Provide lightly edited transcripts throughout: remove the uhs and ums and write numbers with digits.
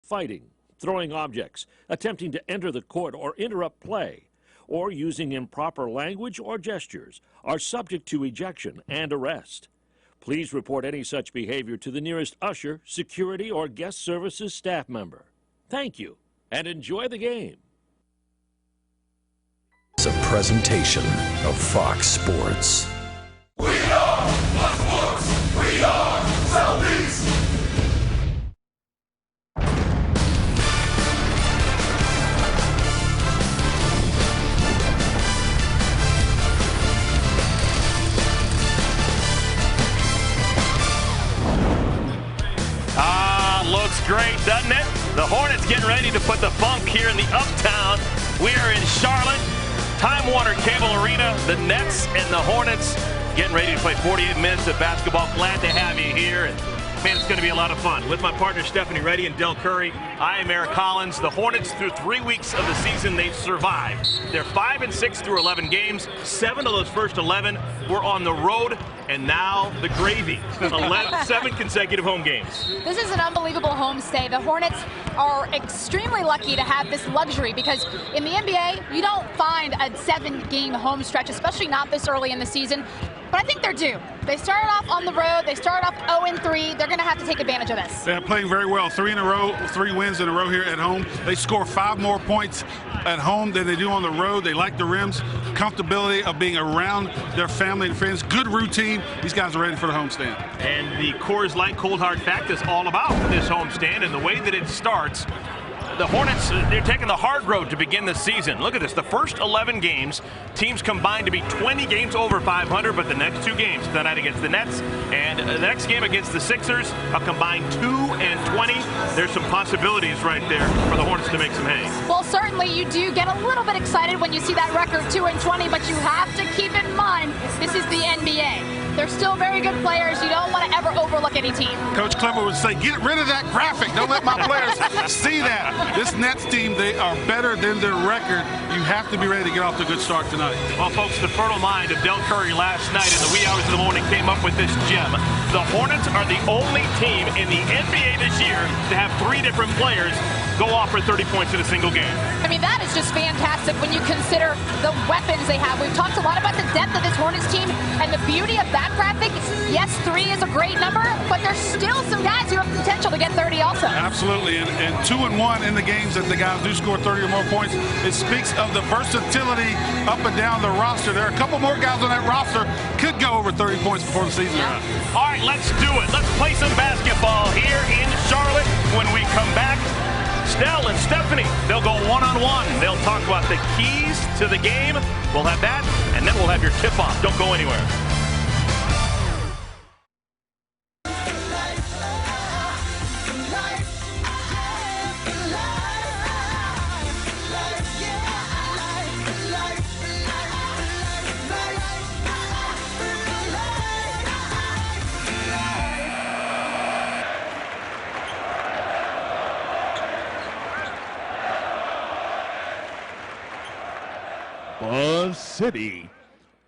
fighting, throwing objects, attempting to enter the court or interrupt play, or using improper language or gestures are subject to ejection and arrest. Please report any such behavior to the nearest usher, security, or guest services staff member. Thank you, and enjoy the game. It's a presentation of Fox Sports. We are Fox Sports. We are Southeast. Looks great, doesn't it? The Hornets getting ready to put the funk here in the Uptown. We are in Charlotte, Time Warner Cable Arena. The Nets and the Hornets getting ready to play 48 minutes of basketball. Glad to have you here. And man, it's going to be a lot of fun. With my partner Stephanie Reddy and Del Curry, I am Eric Collins. The Hornets, through 3 weeks of the season, they've survived. They're 5-6 through 11 games. 7 of those first 11 were on the road, and now the gravy. 7 consecutive home games. This is an unbelievable home stay. The Hornets are extremely lucky to have this luxury because in the NBA, you don't find a 7-game home stretch, especially not this early in the season. But I think they're due. They started off on the road. They started off 0-3. They're going to have to take advantage of this. They're playing very well. 3 wins in a row here at home. They score 5 more points at home than they do on the road. They like the rims, comfortability of being around their family and friends. Good routine. These guys are ready for the homestand. And the Coors Light Cold Hard Fact is all about this homestand and the way that it starts. The Hornets, they're taking the hard road to begin the season. Look at this. The first 11 games, teams combined to be 20 games over 500, but the next 2 games, tonight against the Nets and the next game against the Sixers, a combined 2-20. There's some possibilities right there for the Hornets to make some hay. Well, certainly you do get a little bit excited when you see that record 2-20, but you have to keep in mind this is the NBA. They're still very good players. You don't want to ever overlook any team. Coach Clemmer would say, get rid of that graphic. Don't let my players see that. This Nets team, they are better than their record. You have to be ready to get off to a good start tonight. Well, folks, the fertile mind of Del Curry last night in the wee hours of the morning came up with this gem. The Hornets are the only team in the NBA this year to have 3 different players go off for 30 points in a single game. I mean, that is just fantastic when you consider the weapons they have. We've talked a lot about the depth of this Hornets team and the beauty of that graphic. Yes, 3 is a great number, but there's still some guys who have potential to get 30 also. Absolutely, and 2-1 in the games that the guys do score 30 or more points. It speaks of the versatility up and down the roster. There are a couple more guys on that roster could go over 30 points before the season. Yeah. All right, let's do it. Let's play some basketball here in Charlotte. When we come back, Stell and Stephanie, they'll go one-on-one. They'll talk about the keys to the game. We'll have that, and then we'll have your tip-off. Don't go anywhere. Buzz City.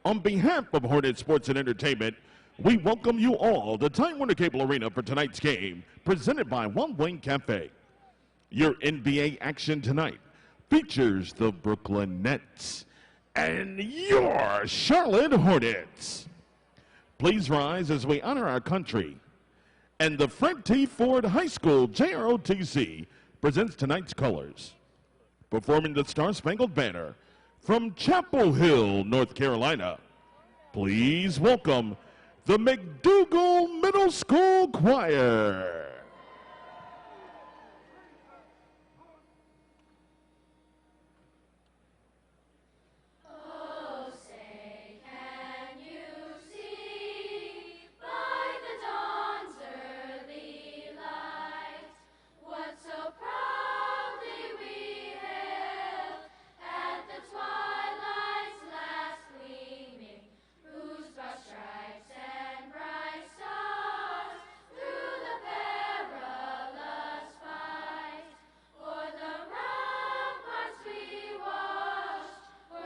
On behalf of Hornet Sports and Entertainment, we welcome you all to Time Warner Cable Arena for tonight's game, presented by One Wing Cafe. Your NBA action tonight features the Brooklyn Nets and your Charlotte Hornets. Please rise as we honor our country. And the Fred T. Ford High School JROTC presents tonight's colors. Performing the Star-Spangled Banner, from Chapel Hill, North Carolina, please welcome the McDougal Middle School Choir.